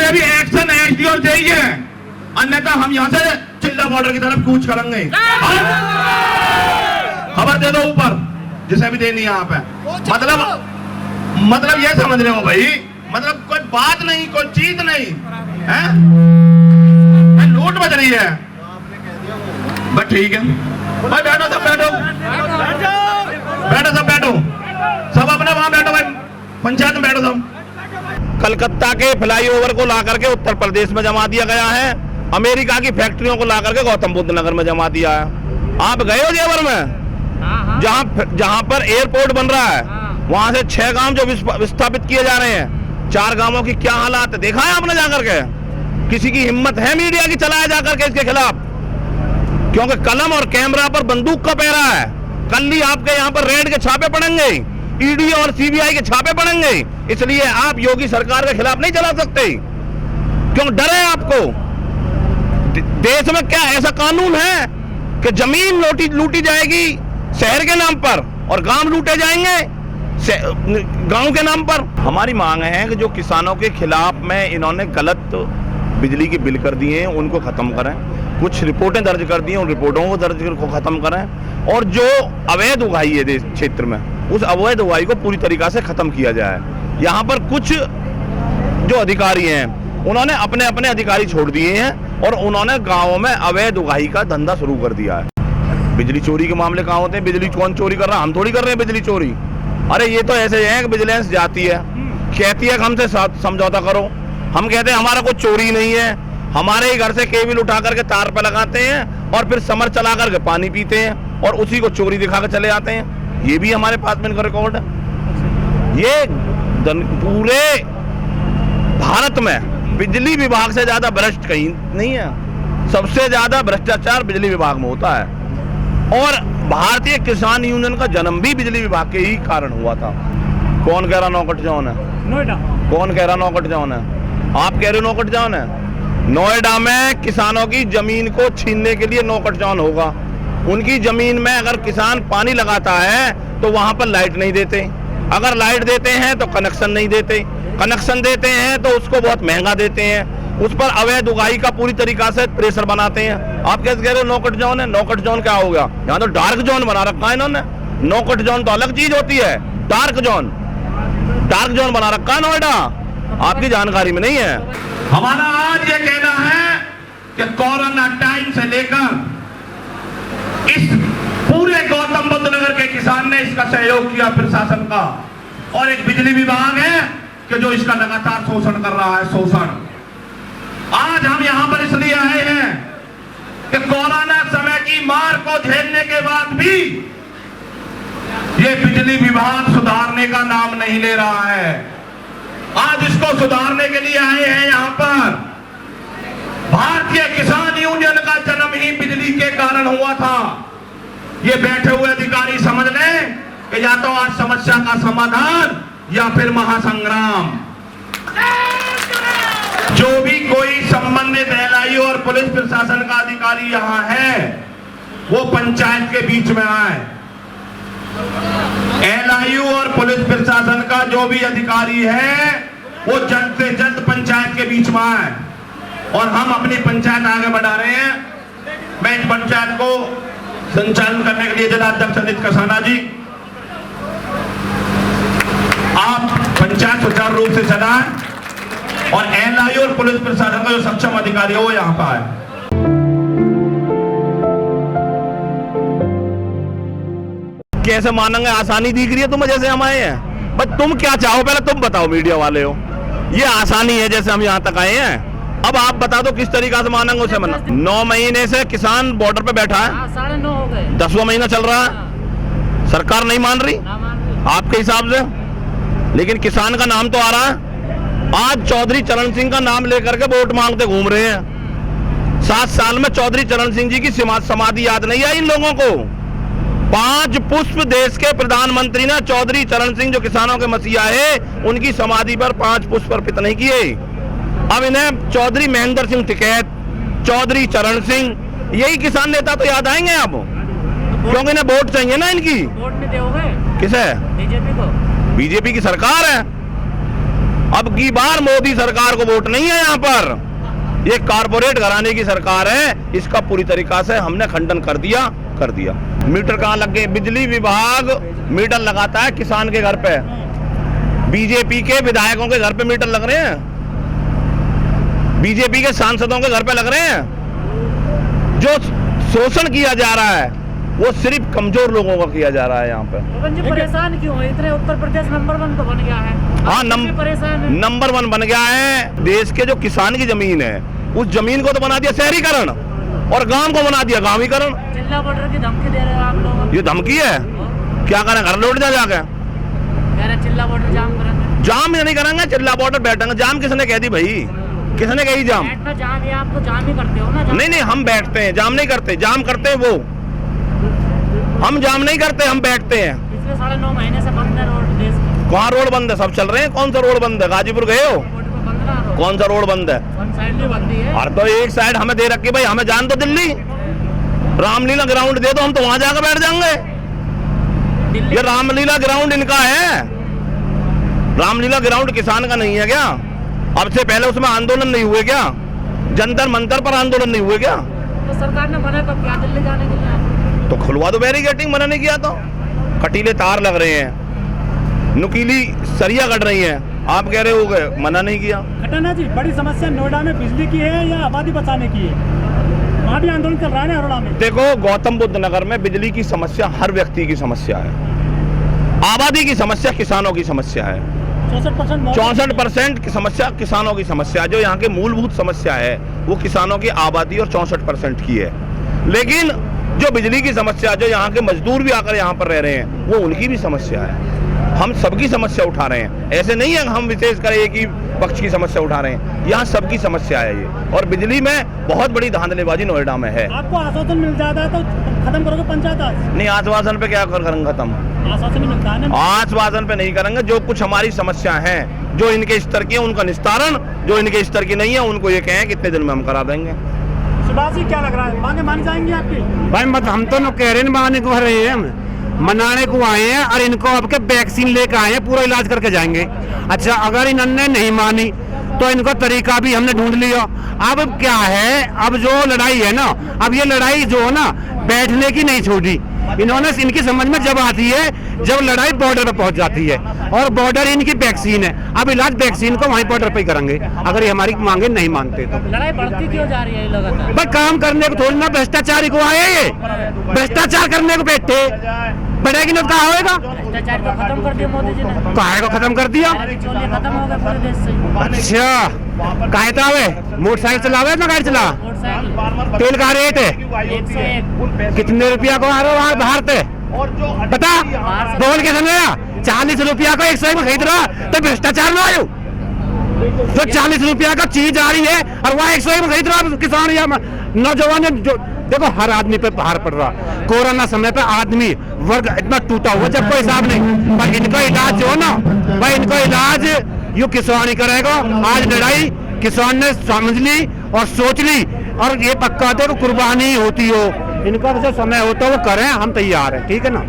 इन्हें भी action SDO चाहिए, अन्यथा हम यहाँ से चिल्ला बॉर्डर की तरफ कूच करेंगे। खबर दे दो ऊपर, जिसे भी देनी है यहाँ पे। मतलब ये समझ रहे हो भाई, मतलब कोई बात नहीं, कोई चीज नहीं है, लूट बच रही है। बस ठीक है भाई, बैठो सब, बैठो बैठो सब, बैठो सब अपने वहां बैठो भाई, पंचायत में बैठो सब। कलकत्ता के फ्लाईओवर को ला करके उत्तर प्रदेश में जमा दिया गया है, अमेरिका की फैक्ट्रियों को ला करके गौतम बुद्ध नगर में जमा दिया है। आप गए हो जेवर में, जहां पर एयरपोर्ट बन रहा है, वहां से 6 गांव जो विस्थापित किए जा रहे हैं, 4 गांवों की क्या हालात है देखा है आपने जाकर के? किसी की हिम्मत है मीडिया की चलाए जाकर के इसके खिलाफ? क्योंकि कलम और कैमरा पर बंदूक का पहरा है। कल ही आपके यहाँ पर रेड के छापे पड़ेंगे, ईडी और सीबीआई के छापे पड़ेंगे, इसलिए आप योगी सरकार के खिलाफ नहीं चला सकते। क्यों डरे आपको? देश में क्या ऐसा कानून है कि जमीन लूटी जाएगी शहर के नाम पर और गांव लूटे जाएंगे गांव के नाम पर? हमारी मांग है कि जो किसानों के खिलाफ में इन्होंने गलत बिजली के बिल कर दिए हैं उनको खत्म करें, कुछ रिपोर्टें दर्ज कर दी हैं उन रिपोर्टों को दर्ज को खत्म करें, और जो अवैध उगाही है देश क्षेत्र में उस अवैध उगाही को पूरी तरीका से खत्म किया जाए। यहाँ पर कुछ जो अधिकारी हैं उन्होंने अपने अपने अधिकारी छोड़ दिए हैं और उन्होंने गाँवों में अवैध उगाही का धंधा शुरू कर दिया है। बिजली चोरी के मामले कहाँ होते हैं? बिजली कौन चोरी कर रहा है? हम थोड़ी कर रहे हैं बिजली चोरी। अरे ये तो ऐसे है कि विजिलेंस जाती है, कहती है कि हमसे समझौता करो, हम कहते हैं हमारा कोई चोरी नहीं है, हमारे ही घर से केबल उठा करके तार पे लगाते हैं और फिर समर चला करके पानी पीते हैं और उसी को चोरी दिखा कर चले जाते हैं। ये भी हमारे पास में इनका रिकॉर्ड है। ये पूरे भारत में बिजली विभाग से ज्यादा भ्रष्ट कहीं नहीं है। सबसे ज्यादा भ्रष्टाचार बिजली विभाग में होता है, और भारतीय किसान यूनियन का जन्म भी बिजली विभाग के ही कारण हुआ था। कौन कह रहा नौकट जॉन है? नोएडा। कौन कह रहा नौकट जॉन है? आप कह रहे हो नौकट जॉन है? नोएडा में किसानों की जमीन को छीनने के लिए नौकट जॉन होगा। उनकी जमीन में अगर किसान पानी लगाता है तो वहां पर लाइट नहीं देते, अगर लाइट देते हैं तो कनेक्शन नहीं देते, कनेक्शन देते हैं तो उसको बहुत महंगा देते हैं, उस पर अवैध उगाही का पूरी तरीका से प्रेशर बनाते हैं। आप कैसे कह रहे हो नौकट जोन है? नौकट जोन क्या हो गया? यहाँ तो डार्क जोन बना रखा है इन्होंने। नौकट जोन तो अलग चीज होती है, डार्क जोन बना रखा है नोएडा, आपकी जानकारी में नहीं है। हमारा आज ये कहना है कि कोरोना टाइम से लेकर इस पूरे गौतम बुद्ध नगर के किसान ने इसका सहयोग किया प्रशासन का, और एक बिजली विभाग है कि जो इसका लगातार शोषण कर रहा है, शोषण। आज हम यहां पर इसलिए आए हैं कि कोरोना समय की मार को झेलने के बाद भी ये बिजली विभाग सुधारने का नाम नहीं ले रहा है। आज इसको सुधारने के लिए आए हैं यहां पर। भारतीय किसान यूनियन का जन्म ही बिजली के कारण हुआ था। ये बैठे हुए अधिकारी समझ लें कि या तो आज समस्या का समाधान या फिर महासंग्राम। जो भी कोई संबंधित एलआईयू और पुलिस प्रशासन का अधिकारी यहां है वो पंचायत के बीच में आए। एलआईयू और पुलिस प्रशासन का जो भी अधिकारी है वो जल्द से जल्द पंचायत के बीच में आए, और हम अपनी पंचायत आगे बढ़ा रहे हैं। मैं इस पंचायत को संचालन करने के लिए जिला अध्यक्ष अनित कसाना जी, आप पंचायत सुचारू रूप से चलाएं और एलआईयू और पुलिस प्रशासन का जो सक्षम अधिकारी हो वो यहाँ पर आए। कैसे मानेंगे? आसानी दिख रही है तुम्हें जैसे हम आए हैं? बस तुम क्या चाहो पहले तुम बताओ, मीडिया वाले हो। ये आसानी है जैसे हम यहाँ तक आए हैं, अब आप बता दो किस तरीका से मानेंगे उसे मना। 9 महीने से किसान बॉर्डर पे बैठा है, 9.5 हो गए, 10वां महीना चल रहा है, सरकार नहीं मान रही आपके हिसाब से, लेकिन किसान का नाम तो आ रहा है। आज चौधरी चरण सिंह का नाम लेकर के वोट मांगते घूम रहे हैं। 7 साल में चौधरी चरण सिंह जी की समाधि याद नहीं आई इन लोगों को। 5 पुष्प देश के प्रधानमंत्री ने चौधरी चरण सिंह जो किसानों के मसीहा है उनकी समाधि पर 5 पुष्प अर्पित नहीं किए। अब इन्हें चौधरी महेंद्र सिंह टिकैत, चौधरी चरण सिंह, यही किसान नेता तो याद आएंगे अब, क्योंकि इन्हें वोट चाहिए ना। इनकी वोट नहीं दोगे किसे? बीजेपी को। बीजेपी की सरकार है, अब की बार मोदी सरकार को वोट नहीं है यहाँ पर, ये कारपोरेट घराने की सरकार है। इसका पूरी तरीका से हमने खंडन कर दिया। मीटर कहाँ लग गए? बिजली विभाग मीटर लगाता है किसान के घर पे, बीजेपी के विधायकों के घर पे मीटर लग रहे हैं, बीजेपी के सांसदों के घर पे लग रहे हैं। जो शोषण किया जा रहा है वो सिर्फ कमजोर लोगों का किया जा रहा है यहाँ पे। परेशान क्यों है इतने? उत्तर प्रदेश नंबर 1 तो बन गया है। हाँ, नंबर 1 बन गया है। देश के जो किसान की जमीन है उस जमीन को तो बना दिया शहरीकरण और गांव को बना दिया गांवीकरण। चिल्ला बॉर्डर की धमकी दे रहे हैं आप लोग। ये धमकी है, क्या करें? घर लौट जाके चिल्ला बॉर्डर जाम करेंगे। जाम नहीं करेंगे, चिल्ला बॉर्डर बैठेंगे। जाम किसने कह दी भाई? किसने कही जाम? जाम है, आप तो जाम ही करते हो ना। नहीं, हम बैठते हैं, जाम नहीं करते। जाम करते हैं वो, हम जाम नहीं करते, हम बैठते हैं। पिछले 9.5 महीने से बंद है रोड देश। कहाँ रोड बंद है? सब चल रहे हैं। कौन सा रोड बंद है? गाजीपुर गए हो? कौन सा रोड बंद है? अरे तो एक साइड हमें दे रखी भाई, हमें जान दो दिल्ली। रामलीला ग्राउंड दे दो, हम तो वहां जाकर बैठ जाएंगे। ये रामलीला ग्राउंड इनका है। रामलीला ग्राउंड किसान का नहीं है क्या? अब से पहले उसमें आंदोलन नहीं हुए क्या? जंतर मंतर पर आंदोलन नहीं हुए क्या? तो सरकार ने मना कब किया दिल्ली जाने के लिए? तो खुलवा दो बैरिकेडिंग। मना नहीं किया तो कटीले तार लग रहे हैं, नुकीली सरिया कट रही है, आप कह रहे हो गए मना नहीं किया। घटना जी, बड़ी समस्या नोएडा में बिजली की है या आबादी बचाने की है? वहाँ भी आंदोलन चल रहा है नोएडा में। देखो, गौतम बुद्ध नगर में बिजली की समस्या हर व्यक्ति की समस्या है, आबादी की समस्या किसानों की समस्या है। 64% की समस्या किसानों की समस्या, जो यहाँ की मूलभूत समस्या है वो किसानों की आबादी और 64% की है। लेकिन जो बिजली की समस्या, जो यहाँ के मजदूर भी आकर यहाँ पर रह रहे हैं, वो उनकी भी समस्या है। हम सबकी समस्या उठा रहे हैं, ऐसे नहीं है हम विशेषकर एक ही पक्ष की समस्या उठा रहे हैं, यहाँ सबकी समस्या है ये। और बिजली में बहुत बड़ी धांधलेबाजी नोएडा में है। आपको आश्वासन मिल जाता है तो खत्म करोगे पंचायत आज? नहीं, आश्वासन पे क्या करेंगे खत्म? आश्वासन नहीं मिलता है ना। आश्वासन पे नहीं करेंगे। जो कुछ हमारी समस्या है, जो इनके स्तर की है उनका निस्तारण, जो इनके स्तर की नहीं है उनको ये कहें कितने दिन में हम करा देंगे। सुभाष जी, क्या लग रहा है, मांगे मान जाएंगी आपकी? भाई मत, हम तो कह रहे हैं माने को रहे हैं, हम मनाने को आए हैं और इनको अब के वैक्सीन लेकर आए हैं, पूरा इलाज करके जाएंगे। अच्छा, अगर इन्होंने नहीं मानी तो इनको तरीका भी हमने ढूंढ लिया। अब क्या है, अब जो लड़ाई है ना, अब ये लड़ाई जो है ना बैठने की नहीं छोड़ी इन्होंने। इनकी समझ में जब आती है जब लड़ाई बॉर्डर पे पहुंच जाती है, और बॉर्डर इनकी वैक्सीन है। अब इलाज वैक्सीन को वहीं बॉर्डर पे ही करेंगे अगर ये हमारी मांगे नहीं मानते तो। लड़ाई बढ़ती क्यों जा रही है लगातार? भाई काम करने को थोड़ी ना भ्रष्टाचारी को आए, ये भ्रष्टाचार करने को बैठे बढ़ेगी ना, कहा होगा? भ्रष्टाचार को खत्म कर दिया मोदी जी ने। काहे को खत्म कर दिया? चोले खत्म हो गए पूरे देश से। अच्छा, काहे तो आवे मोटरसाइकिल चलावे ना गाड़ी चला? मोटरसाइकिल तेल का रेट है 101। कितने रुपया को आ रहा है बाहर पे बता? बोल के समझा 40 रुपया को 101 में खरीद रहा तो भ्रष्टाचार में आयो। तो 40 रुपया का चीज आ रही है और वह 101 में खरीद रहा किसान या नौजवान। जो देखो, हर आदमी पे बाहर पड़ रहा। कोरोना समय पे आदमी वर्ग इतना टूटा हुआ जब कोई हिसाब नहीं, पर इनका इलाज जो ना भाई, इनका इलाज यू किसान ही करेगा। आज लड़ाई किसान ने समझ ली और सोच ली, और ये पक्का थे कुर्बानी होती हो, इनका जो समय होता है वो करें, हम तैयार हैं। ठीक है ना।